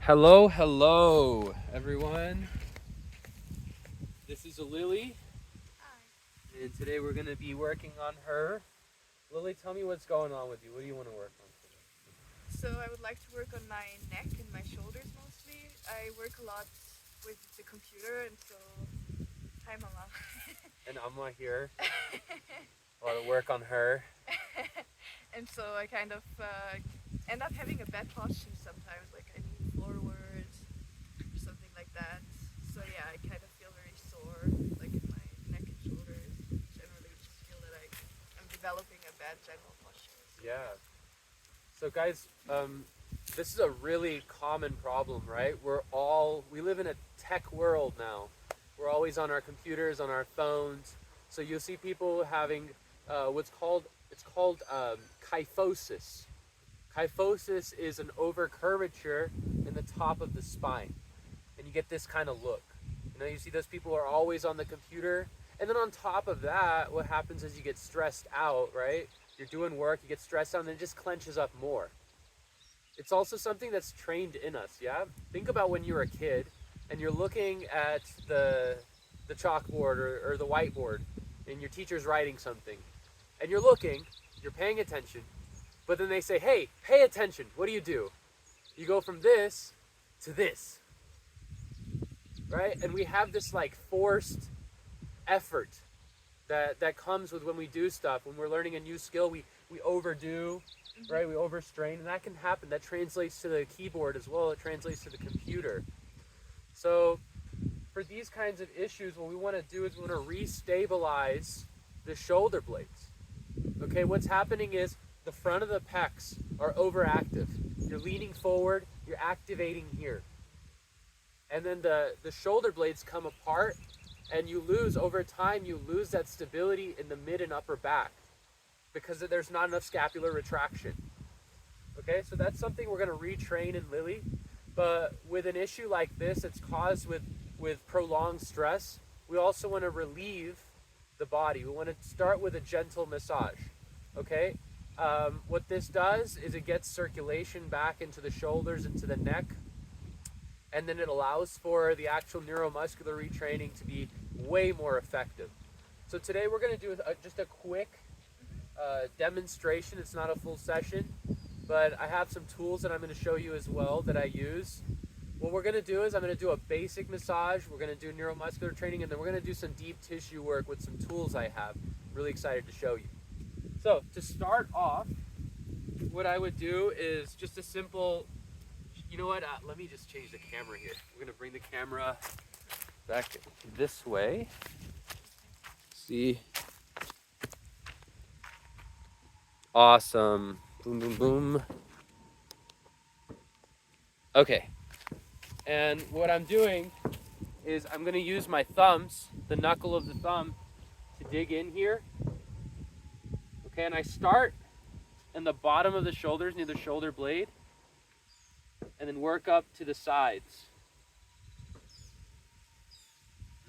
Hello, hello, everyone. This is Lily, and today we're going to be working on her. Lily, tell me what's going on with you. What do you want to work on today? So I would like to work on my neck and my shoulders mostly. I work a lot with the computer, and so hi mama. And Amma here. A lot of work on her. And so I kind of end up having a bad posture sometimes, like I lean forward or something like that. So yeah, I kind of feel very sore, like in my neck and shoulders. Generally, just feel that I'm developing a bad general posture. So. Yeah. So, guys, this is a really common problem, right? We live in a tech world now. We're always on our computers, on our phones. So you'll see people having it's called kyphosis. Kyphosis is an overcurvature in the top of the spine, and you get this kind of look. You see those people who are always on the computer, and then on top of that, what happens is you get stressed out, right? You're doing work, you get stressed out, and it just clenches up more. It's also something that's trained in us, yeah? Think about when you were a kid, and you're looking at the chalkboard or the whiteboard, and your teacher's writing something, and you're paying attention, but then they say, hey, pay attention. What do? You go from this to this, right? And we have this like forced effort that comes with when we do stuff. When we're learning a new skill, we overdo, right? We overstrain, and that can happen. That translates to the keyboard as well. It translates to the computer. So for these kinds of issues, what we want to do is we want to restabilize the shoulder blades. Okay, what's happening is the front of the pecs are overactive. You're leaning forward, you're activating here. And then the shoulder blades come apart, and over time, you lose that stability in the mid and upper back because there's not enough scapular retraction. Okay, so that's something we're going to retrain in Lily. But with an issue like this, it's caused with prolonged stress, we also want to relieve the body. We want to start with a gentle massage. Okay, what this does is it gets circulation back into the shoulders, into the neck, and then it allows for the actual neuromuscular retraining to be way more effective. So today we're going to do just a quick demonstration. It's not a full session, but I have some tools that I'm going to show you as well that I use. What we're going to do is I'm going to do a basic massage, we're going to do neuromuscular training, and then we're going to do some deep tissue work with some tools I have. Really excited to show you. So to start off, what I would do is just a simple, you know what, let me just change the camera here. We're going to bring the camera back this way. See? Awesome. Boom, boom, boom. Okay. And what I'm doing is I'm going to use my thumbs, the knuckle of the thumb, to dig in here. Okay, and I start in the bottom of the shoulders near the shoulder blade, and then work up to the sides.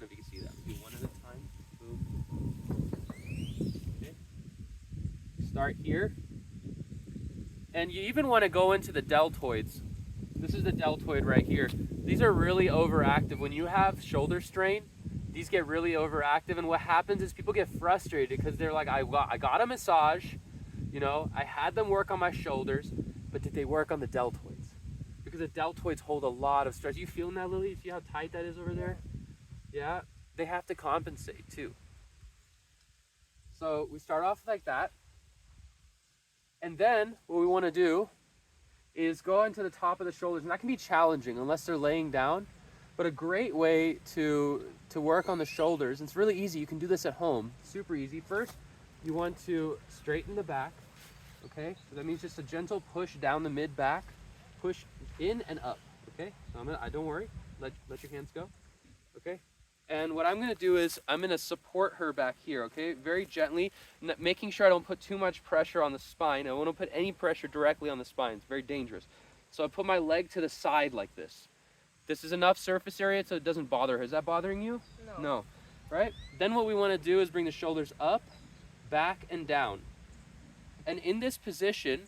I don't know if you can see that. Do one at a time. Boom. Okay. Start here. And you even want to go into the deltoids. This is the deltoid right here. These are really overactive. When you have shoulder strain, these get really overactive, and what happens is people get frustrated because they're like, I got a massage, I had them work on my shoulders, but did they work on the deltoids? Because the deltoids hold a lot of stress. You feeling that, Lily? See how tight that is over there? Yeah? They have to compensate too. So we start off like that, and then what we want to do is go into the top of the shoulders, and that can be challenging unless they're laying down, but a great way to work on the shoulders, and it's really easy, you can do this at home, super easy. First, you want to straighten the back, okay? So that means just a gentle push down the mid back, push in and up, okay? So don't worry, let your hands go, okay? And what I'm going to do is I'm going to support her back here, okay? Very gently, making sure I don't put too much pressure on the spine. I don't want to put any pressure directly on the spine. It's very dangerous. So I put my leg to the side like this. This is enough surface area so it doesn't bother her. Is that bothering you? No. No. Right? Then what we want to do is bring the shoulders up, back, and down. And in this position,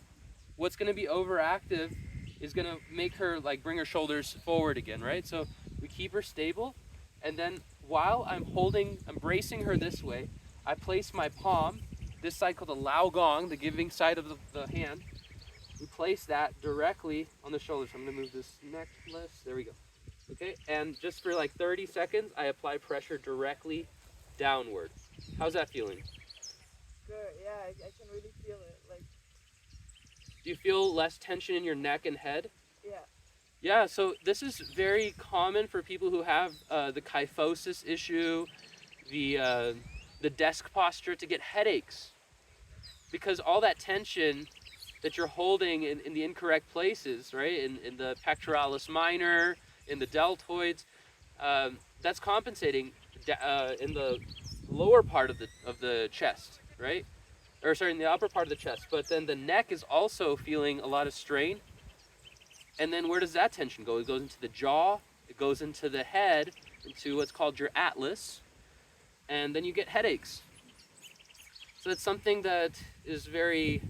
what's going to be overactive is gonna make her like bring her shoulders forward again, right? So we keep her stable, and then while I'm bracing her this way, I place my palm, this side called the Lao Gong, the giving side of the hand. We place that directly on the shoulders. I'm gonna move this necklace, there we go. Okay, and just for like 30 seconds, I apply pressure directly downward. How's that feeling? Good, yeah, I can really feel it. Like, Do you feel less tension in your neck and head? yeah. Yeah, so this is very common for people who have the kyphosis issue, the desk posture, to get headaches. Because all that tension that you're holding in the incorrect places, right? In the pectoralis minor, in the deltoids, that's compensating in the lower part of the chest, right? Or sorry, in the upper part of the chest. But then the neck is also feeling a lot of strain. And then where does that tension go? It goes into the jaw, it goes into the head, into what's called your atlas, and then you get headaches. So it's something that is very,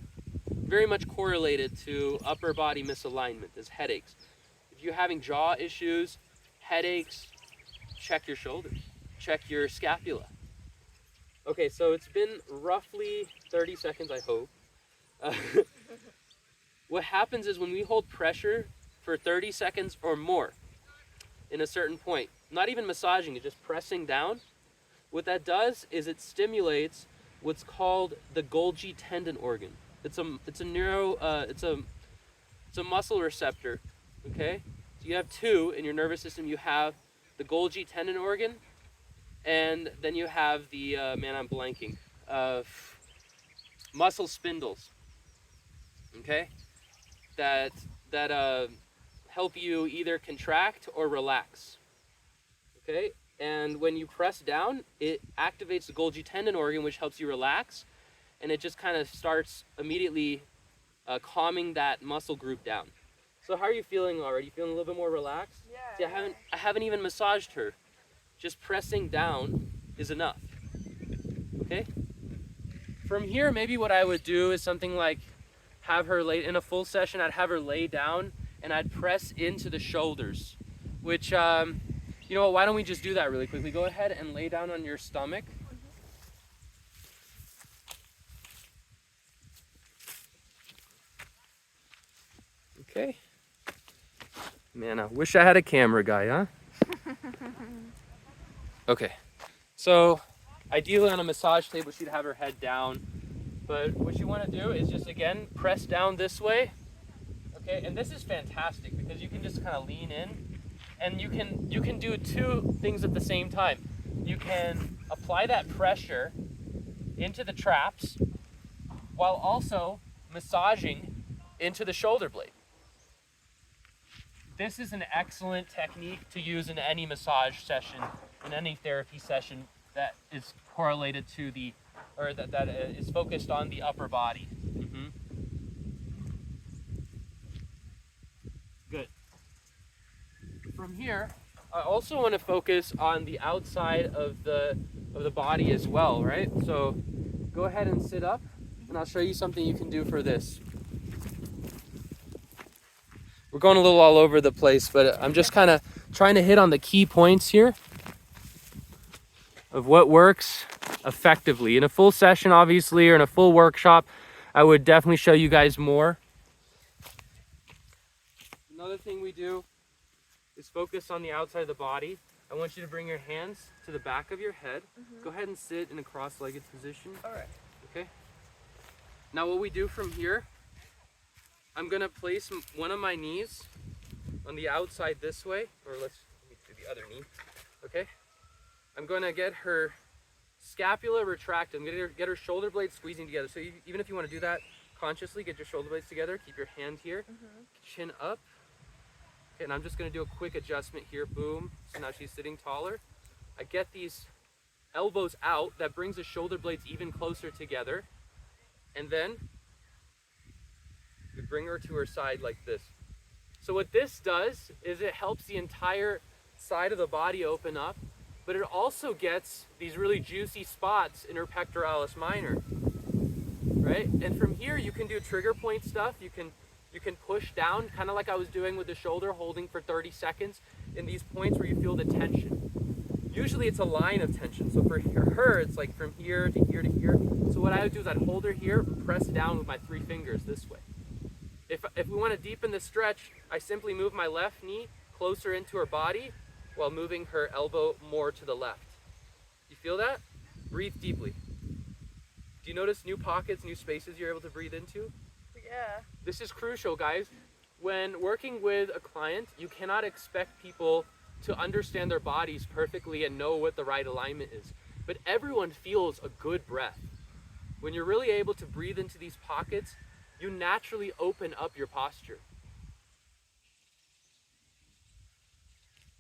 very much correlated to upper body misalignment, is headaches. If you're having jaw issues, headaches, check your shoulders, check your scapula. Okay, so it's been roughly 30 seconds, I hope. What happens is when we hold pressure for 30 seconds or more in a certain point, not even massaging it, just pressing down, what that does is it stimulates what's called the Golgi tendon organ. It's a muscle receptor, okay? So you have two in your nervous system. You have the Golgi tendon organ, and then you have the, man, I'm blanking, muscle spindles, okay? That help you either contract or relax, okay? And when you press down, it activates the Golgi tendon organ, which helps you relax, and it just kind of starts immediately calming that muscle group down. So how are you feeling already? You feeling a little bit more relaxed? Yeah. See, I haven't even massaged her. Just pressing down is enough, okay? From here, maybe what I would do is something like have her lay in a full session. I'd have her lay down and I'd press into the shoulders, which, you know what, why don't we just do that really quickly? Go ahead and lay down on your stomach. Okay. Man, I wish I had a camera guy, huh? Okay. So, ideally on a massage table, she'd have her head down. But what you want to do is just, again, press down this way. Okay, and this is fantastic because you can just kind of lean in, and you can do two things at the same time. You can apply that pressure into the traps while also massaging into the shoulder blade. This is an excellent technique to use in any massage session, in any therapy session that is correlated to that is focused on the upper body. Mm-hmm. Good. From here, I also want to focus on the outside of the body as well, right? So go ahead and sit up, and I'll show you something you can do for this. We're going a little all over the place, but I'm just kind of trying to hit on the key points here of what works effectively. In a full session, obviously, or in a full workshop, I would definitely show you guys more. Another thing we do is focus on the outside of the body. I want you to bring your hands to the back of your head. Mm-hmm. Go ahead and sit in a cross-legged position. All right. Okay. Now what we do from here, I'm gonna place one of my knees on the outside this way, or let me do the other knee. Okay. I'm gonna get her scapula retracted. I'm gonna get her shoulder blades squeezing together. So even if you want to do that consciously, get your shoulder blades together. Keep your hand here, chin up. Okay, and I'm just gonna do a quick adjustment here. Boom. So now she's sitting taller. I get these elbows out. That brings the shoulder blades even closer together. And then we bring her to her side like this. So what this does is it helps the entire side of the body open up, but it also gets these really juicy spots in her pectoralis minor, right? And from here you can do trigger point stuff. You You can push down, kind of like I was doing with the shoulder, holding for 30 seconds in these points where you feel the tension. Usually it's a line of tension. So for her, it's like from here to here to here. So what I would do is I'd hold her here and press down with my 3 fingers this way. If we want to deepen the stretch, I simply move my left knee closer into her body while moving her elbow more to the left. You feel that? Breathe deeply. Do you notice new pockets, new spaces you're able to breathe into? Yeah. This is crucial, guys. When working with a client, you cannot expect people to understand their bodies perfectly and know what the right alignment is. But everyone feels a good breath. When you're really able to breathe into these pockets, you naturally open up your posture.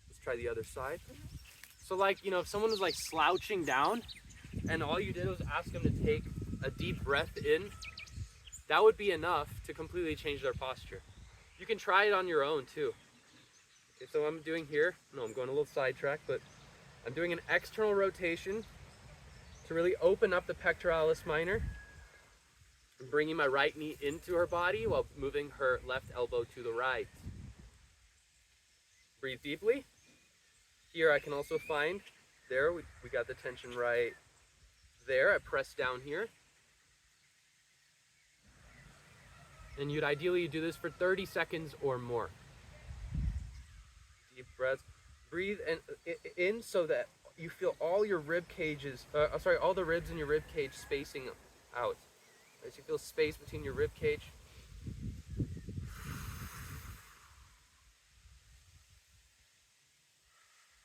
Let's try the other side. So like, if someone was like slouching down and all you did was ask them to take a deep breath in, that would be enough to completely change their posture. You can try it on your own too. Okay, so I'm doing here, I'm going a little sidetrack, but I'm doing an external rotation to really open up the pectoralis minor. I'm bringing my right knee into her body while moving her left elbow to the right. Breathe deeply. Here I can also find, there, we got the tension right there. I press down here. And you'd ideally do this for 30 seconds or more. Deep breaths. Breathe in so that you feel all your rib cages, all the ribs in your rib cage spacing out. As you feel space between your rib cage.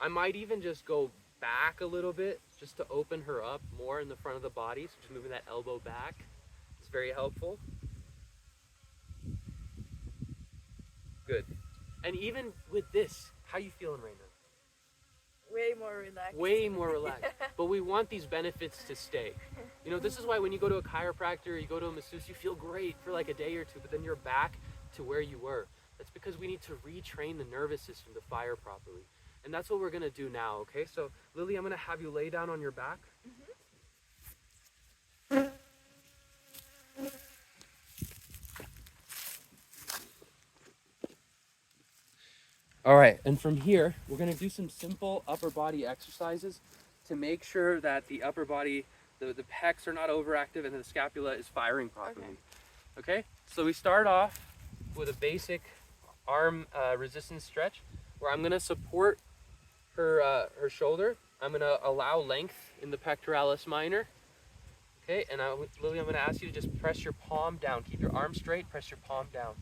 I might even just go back a little bit just to open her up more in the front of the body. So just moving that elbow back is very helpful. Good. And even with this, how you feeling right now? Way more relaxed. Way more relaxed. But we want these benefits to stay. This is why when you go to a chiropractor, you go to a masseuse, you feel great for like a day or two, but then you're back to where you were. That's because we need to retrain the nervous system to fire properly. And that's what we're gonna do now, okay? So Lily, I'm gonna have you lay down on your back. All right, and from here, we're gonna do some simple upper body exercises to make sure that the upper body, the pecs are not overactive and the scapula is firing properly. Okay? So we start off with a basic arm resistance stretch where I'm gonna support her shoulder. I'm gonna allow length in the pectoralis minor. Okay, and Lily, I'm gonna ask you to just press your palm down. Keep your arm straight, press your palm down.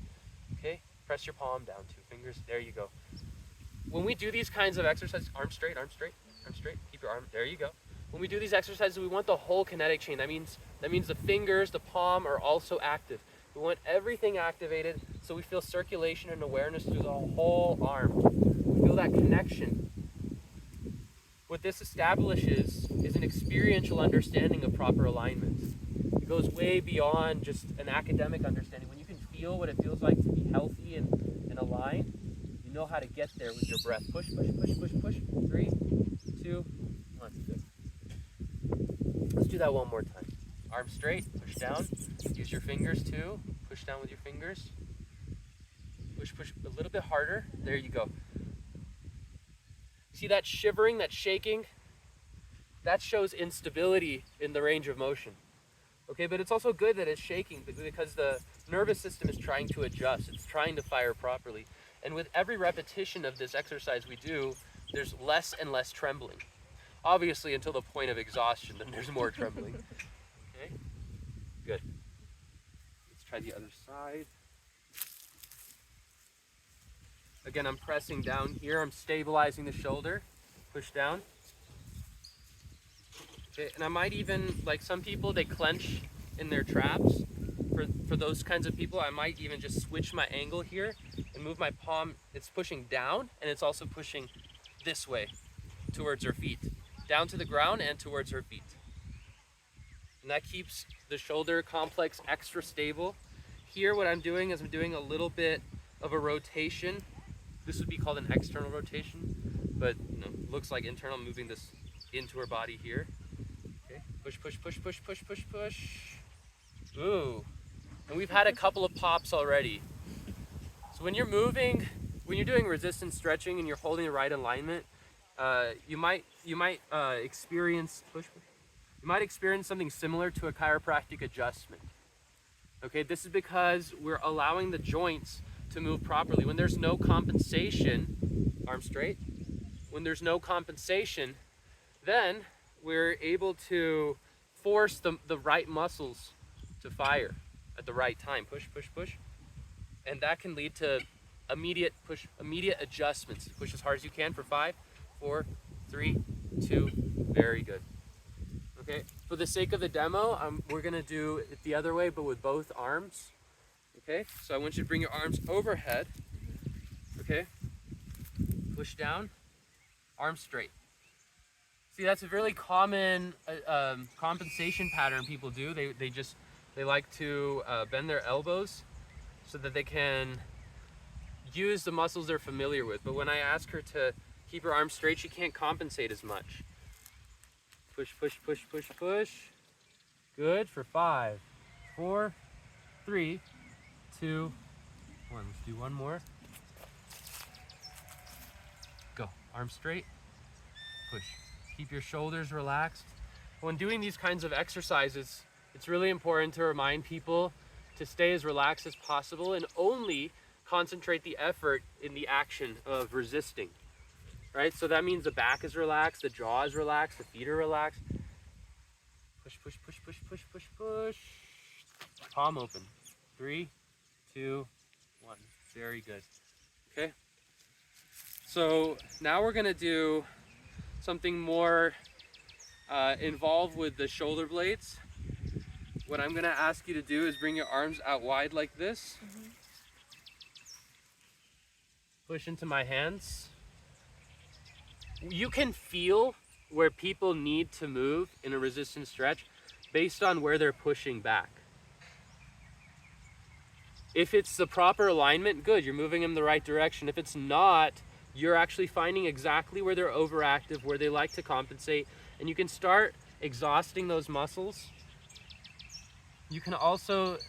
Okay? Press your palm down, 2 fingers, there you go. When we do these kinds of exercises, arm straight, arm straight, arm straight, keep your arm, there you go. When we do these exercises, we want the whole kinetic chain. That means the fingers, the palm are also active. We want everything activated so we feel circulation and awareness through the whole arm. We feel that connection. What this establishes is an experiential understanding of proper alignment. It goes way beyond just an academic understanding. When you can feel what it feels like to be healthy and aligned, you know how to get there with your breath. Push, push, push, push, push. 3, 2, 1. Good. Let's do that one more time. Arm straight, push down. Use your fingers too. Push down with your fingers. Push, push a little bit harder. There you go. See that shivering, that shaking? That shows instability in the range of motion. Okay, but it's also good that it's shaking because the nervous system is trying to adjust. It's trying to fire properly. And with every repetition of this exercise we do, there's less and less trembling. Obviously, until the point of exhaustion, then there's more trembling. Okay, good. Let's try the other side. Again, I'm pressing down here. I'm stabilizing the shoulder. Push down. Okay, and I might even, like some people, they clench in their traps. For those kinds of people, I might even just switch my angle here and move my palm. It's pushing down and it's also pushing this way towards her feet. Down to the ground and towards her feet. And that keeps the shoulder complex extra stable. Here what I'm doing is I'm doing a little bit of a rotation. This would be called an external rotation, but looks like internal, moving this into her body here. Okay, push, push, push, push, push, push, push. Ooh, and we've had a couple of pops already. So when you're moving, when you're doing resistance stretching and you're holding the right alignment, you might experience you might experience something similar to a chiropractic adjustment. Okay, this is because we're allowing the joints to move properly. When there's no compensation, arm straight. When there's no compensation, then we're able to force the right muscles to fire at the right time. Push, push, push. And that can lead to immediate adjustments. Push as hard as you can for 5, 4, 3, 2, very good. Okay, for the sake of the demo, we're gonna do it the other way, but with both arms. Okay, so I want you to bring your arms overhead. Okay, push down, arms straight. See, that's a really common compensation pattern people do. They like to bend their elbows so that they can use the muscles they're familiar with. But when I ask her to keep her arms straight, she can't compensate as much. Push, push, push, push, push. Good for 5, 4, 3, 2, 1. Let's do one more. Go. Arms straight. Push. Keep your shoulders relaxed. When doing these kinds of exercises, it's really important to remind people to stay as relaxed as possible and only concentrate the effort in the action of resisting. Right? So that means the back is relaxed, the jaw is relaxed, the feet are relaxed. Push, push, push, push, push, push, push. Palm open. 3, 2, 1. Very good. Okay? So now we're gonna do something more involved with the shoulder blades. What I'm gonna ask you to do is bring your arms out wide like this. Push into my hands. You can feel where people need to move in a resistance stretch based on where they're pushing back. If it's the proper alignment, good, you're moving in the right direction. If it's not, you're actually finding exactly where they're overactive, where they like to compensate, and you can start exhausting those muscles. You can also,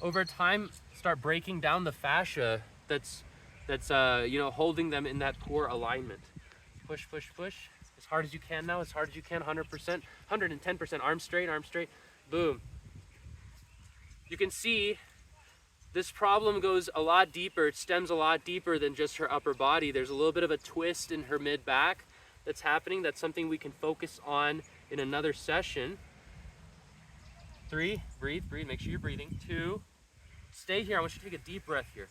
over time, start breaking down the fascia that's holding them in that poor alignment. Push, push, push. As hard as you can now, as hard as you can, 100%, 110%. Arms straight, boom. You can see this problem goes a lot deeper. It stems a lot deeper than just her upper body. There's a little bit of a twist in her mid-back that's happening. That's something we can focus on in another session. 3, breathe, make sure you're breathing. 2, stay here. I want you to take a deep breath here.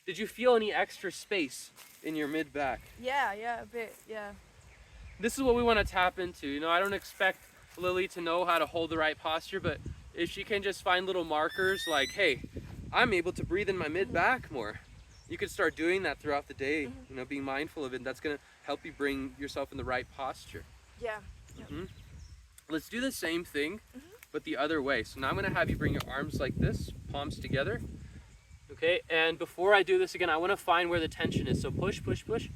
Did you feel any extra space in your mid-back? Yeah, a bit, yeah. This is what we want to tap into. You know, I don't expect Lily to know how to hold the right posture, but if she can just find little markers like, hey, I'm able to breathe in my mid-back more. You could start doing that throughout the day, you know, being mindful of it. That's going to help you bring yourself in the right posture. Yeah. Let's do the same thing, but the other way. So now I'm going to have you bring your arms like this, palms together. Okay, and before I do this again, I want to find where the tension is. So push, push, push.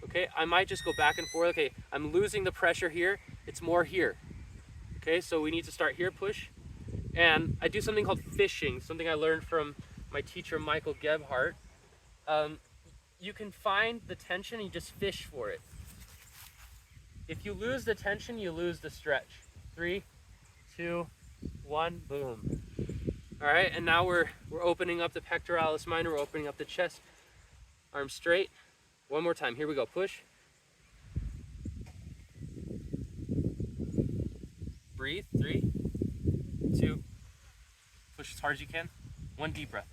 Okay, I might just go back and forth. Okay, I'm losing the pressure here. It's more here. Okay, so we need to start here, push. And I do something called fishing, something I learned from my teacher, Michael Gebhardt. You can find the tension and you just fish for it. If you lose the tension, you lose the stretch. 3, 2, 1, boom. All right, and now we're opening up the pectoralis minor, we're opening up the chest. Arms straight. One more time, here we go, push. Breathe, 3, 2, push as hard as you can. 1 deep breath.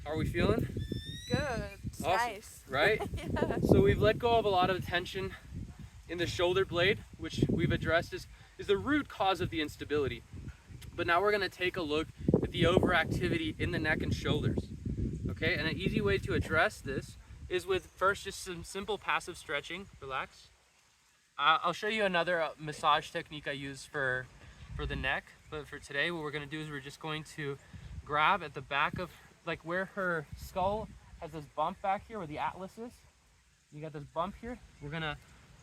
How are we feeling? Good, it's Awesome. nice. Right? Yeah. So we've let go of a lot of tension in the shoulder blade, which we've addressed is the root cause of the instability. But now we're going to take a look at the overactivity in the neck and shoulders. Okay, and an easy way to address this is with first just some simple passive stretching. Relax. I'll show you another massage technique I use for the neck, but for today what we're going to do is we're just going to grab at the back of, like where her skull has this bump back here where the atlas is. You got this bump here. We're going to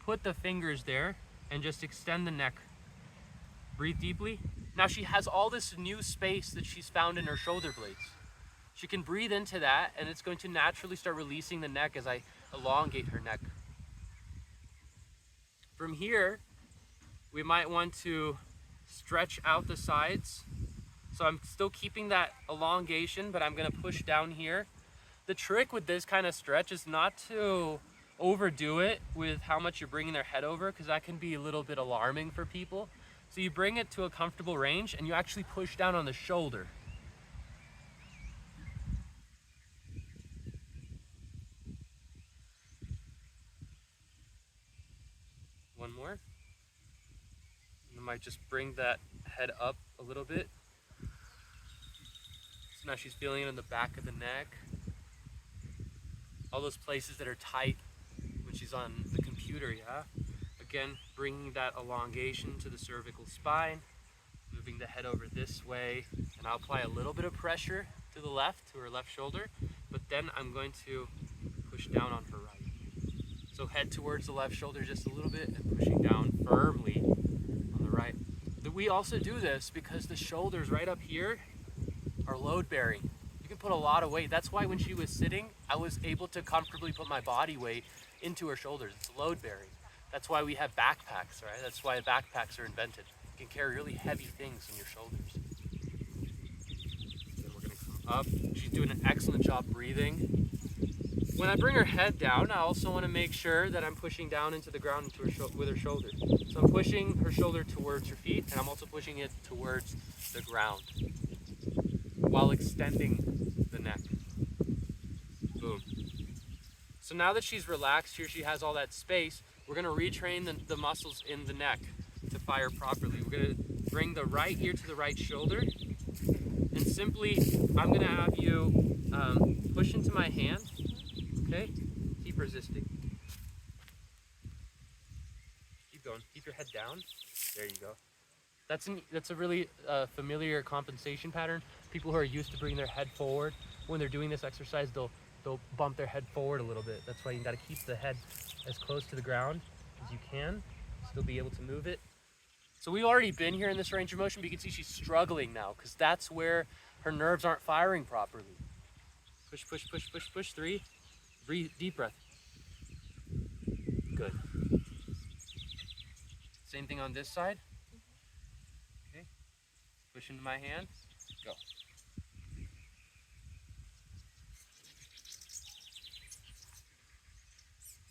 put the fingers there and just extend the neck. Breathe deeply. Now she has all this new space that she's found in her shoulder blades. She can breathe into that, and it's going to naturally start releasing the neck as I elongate her neck. From here, we might want to stretch out the sides. So I'm still keeping that elongation, but I'm gonna push down here. The trick with this kind of stretch is not to overdo it with how much you're bringing their head over, because that can be a little bit alarming for people. So you bring it to a comfortable range and you actually push down on the shoulder. One more. You might just bring that head up a little bit. So now she's feeling it in the back of the neck. All those places that are tight when she's on the computer, yeah? Again, bringing that elongation to the cervical spine, moving the head over this way, and I'll apply a little bit of pressure to the left, to her left shoulder, but then I'm going to push down on her right. So head towards the left shoulder just a little bit and pushing down firmly on the right. We also do this because the shoulders right up here are load bearing. You can put a lot of weight. That's why when she was sitting, I was able to comfortably put my body weight into her shoulders. It's load bearing. That's why we have backpacks, right? That's why backpacks are invented. You can carry really heavy things on your shoulders. Then we're gonna come up. She's doing an excellent job breathing. When I bring her head down, I also want to make sure that I'm pushing down into the ground into her with her shoulder. So I'm pushing her shoulder towards her feet, and I'm also pushing it towards the ground while extending the neck. Boom. So now that she's relaxed here, she has all that space, we're going to retrain the muscles in the neck to fire properly. We're going to bring the right ear to the right shoulder, and simply I'm going to have you push into my hand. Okay? Keep resisting. Keep going. Keep your head down. There you go. That's a really familiar compensation pattern. People who are used to bringing their head forward, when they're doing this exercise, they'll bump their head forward a little bit. That's why you got to keep the head as close to the ground as you can. Still be able to move it. So we've already been here in this range of motion, but you can see she's struggling now because that's where her nerves aren't firing properly. Push, push, push, push, push. 3. Breathe, deep breath. Good. Same thing on this side. Okay. Push into my hand. Go.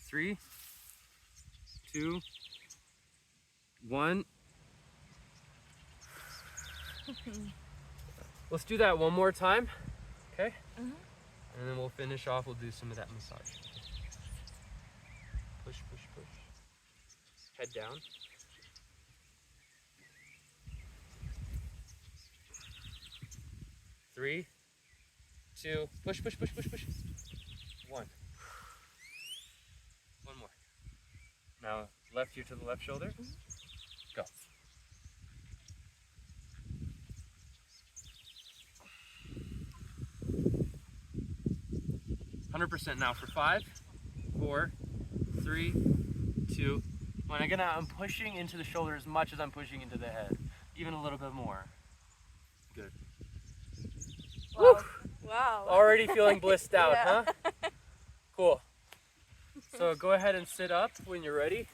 Three, 2, 1. Let's do that one more time. Okay? And then we'll finish off, we'll do some of that massage. Push, push, push. Head down. Three, 2, push, push, push, push, push. 1. One more. Now, left ear to the left shoulder. Go. 100% now for 5, 4, 3, 2, 1. Again, I'm pushing into the shoulder as much as I'm pushing into the head. Even a little bit more. Good. Wow. Woo! Wow. Already feeling blissed out, Yeah. huh? Cool. So go ahead and sit up when you're ready.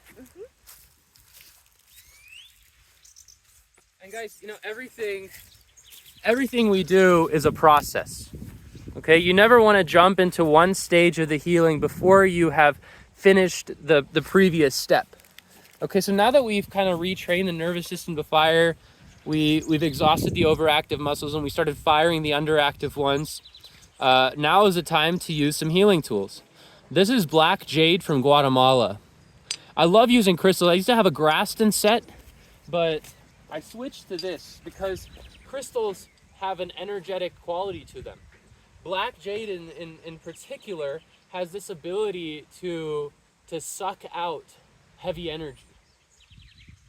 And guys, you know, everything we do is a process. Okay, you never want to jump into one stage of the healing before you have finished the previous step. Okay, so now that we've kind of retrained the nervous system to fire, we've exhausted the overactive muscles and we started firing the underactive ones. Now is the time to use some healing tools. This is black jade from Guatemala. I love using crystals. I used to have a Graston set, but I switched to this because crystals have an energetic quality to them. Black jade in particular has this ability to suck out heavy energy,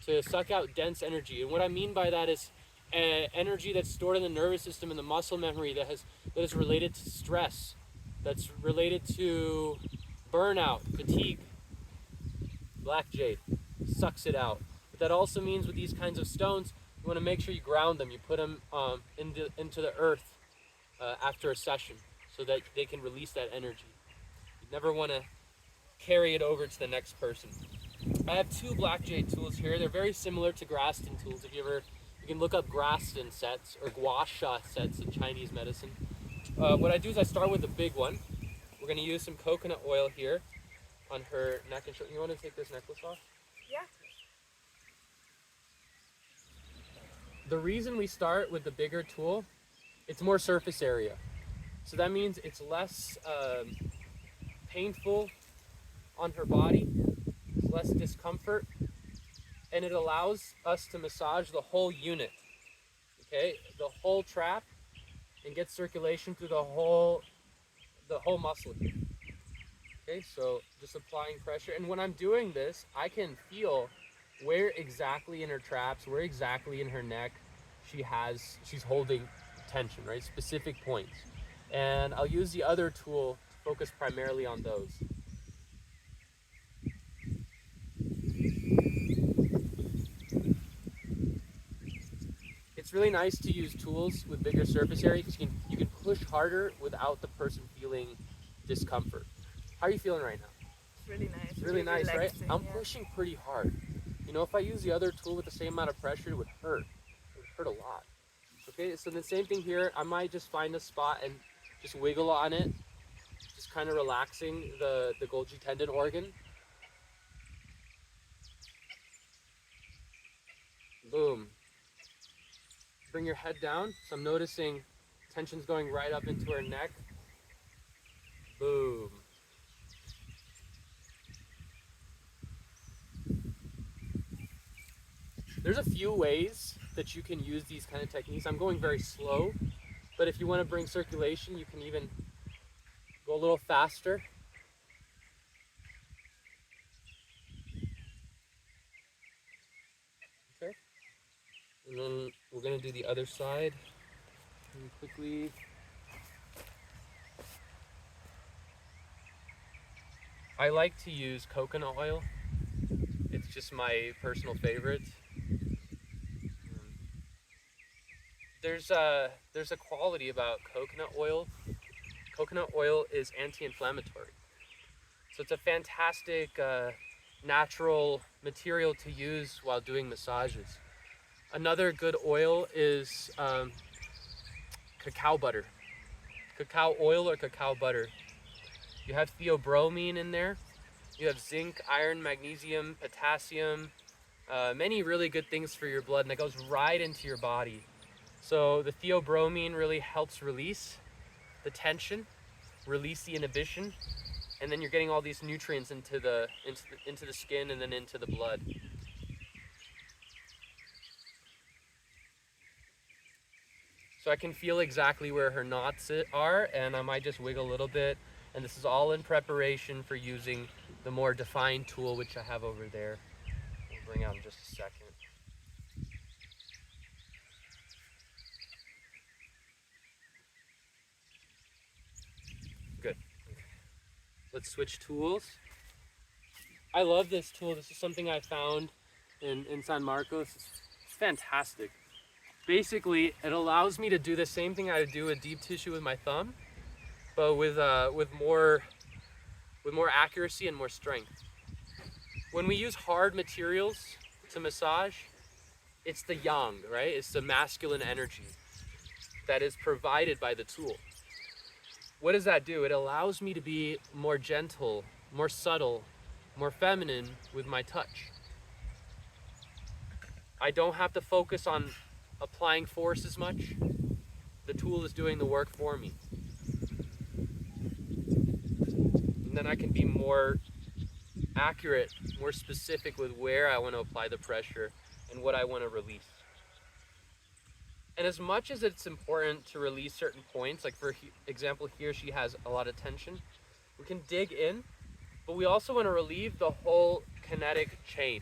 to suck out dense energy. And what I mean by that is energy that's stored in the nervous system and the muscle memory that is related to stress, that's related to burnout, fatigue. Black jade. sucks it out. But that also means with these kinds of stones, you want to make sure you ground them. You put them into the earth after a session so that they can release that energy. You never want to carry it over to the next person. I have two black jade tools here. They're very similar to Graston tools. You can look up Graston sets or gua sha sets in Chinese medicine. What I do is I start with the big one. We're going to use some coconut oil here on her neck and shoulder. You want to take this necklace off? Yeah. The reason we start with the bigger tool, it's more surface area. So that means it's less painful on her body, it's less discomfort, and it allows us to massage the whole unit, okay? The whole trap, and get circulation through the whole muscle here. Okay, so just applying pressure. And when I'm doing this, I can feel where exactly in her traps, where exactly in her neck she's holding tension, right? Specific points. And I'll use the other tool to focus primarily on those. It's really nice to use tools with bigger surface area because you can push harder without the person feeling discomfort. How are you feeling right now? It's really nice. It's really nice, right? I'm yeah. pushing pretty hard. You know, if I use the other tool with the same amount of pressure, it would hurt. It would hurt a lot. Okay, so the same thing here. I might just find a spot and just wiggle on it, just kind of relaxing the Golgi tendon organ. Boom. Bring your head down. So I'm noticing tension's going right up into her neck. Boom. There's a few ways that you can use these kind of techniques. I'm going very slow, but if you want to bring circulation, you can even go a little faster. Okay. And then we're going to do the other side really quickly. I like to use coconut oil. It's just my personal favorite. There's a quality about coconut oil. Coconut oil is anti-inflammatory. So it's a fantastic natural material to use while doing massages. Another good oil is cacao butter. Cacao oil or cacao butter. You have theobromine in there. You have zinc, iron, magnesium, potassium, many really good things for your blood, and that goes right into your body. So the theobromine really helps release the tension, release the inhibition, and then you're getting all these nutrients into the skin and then into the blood. So I can feel exactly where her knots are, and I might just wiggle a little bit. And this is all in preparation for using the more defined tool, which I have over there. We'll bring out in just a second. Good. Let's switch tools. I love this tool. This is something I found in San Marcos. It's fantastic. Basically, it allows me to do the same thing I would do with deep tissue with my thumb, but with more accuracy and more strength. When we use hard materials to massage, it's the yang, right? It's the masculine energy that is provided by the tool. What does that do? It allows me to be more gentle, more subtle, more feminine with my touch. I don't have to focus on applying force as much. The tool is doing the work for me. And then I can be more accurate, more specific with where I want to apply the pressure and what I want to release. And as much as it's important to release certain points, like for example here she has a lot of tension, we can dig in, but we also want to relieve the whole kinetic chain.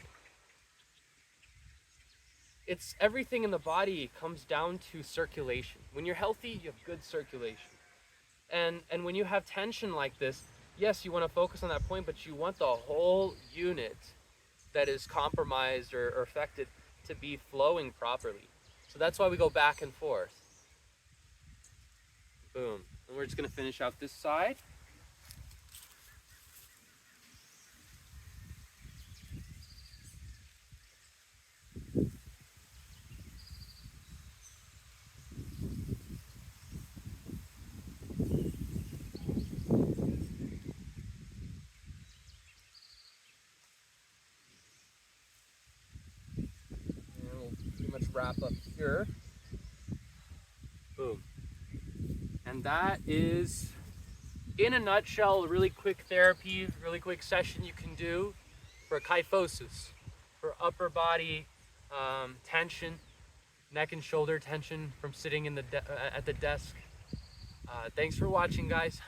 It's everything in the body comes down to circulation. When you're healthy, you have good circulation. And when you have tension like this, yes, you want to focus on that point, but you want the whole unit that is compromised or affected to be flowing properly. So that's why we go back and forth. Boom. And we're just gonna finish out this side. And we'll pretty much wrap up here. Boom. And that is, in a nutshell, a really quick therapy, really quick session you can do for kyphosis, for upper body tension, neck and shoulder tension from sitting in the at the desk. Thanks for watching, guys.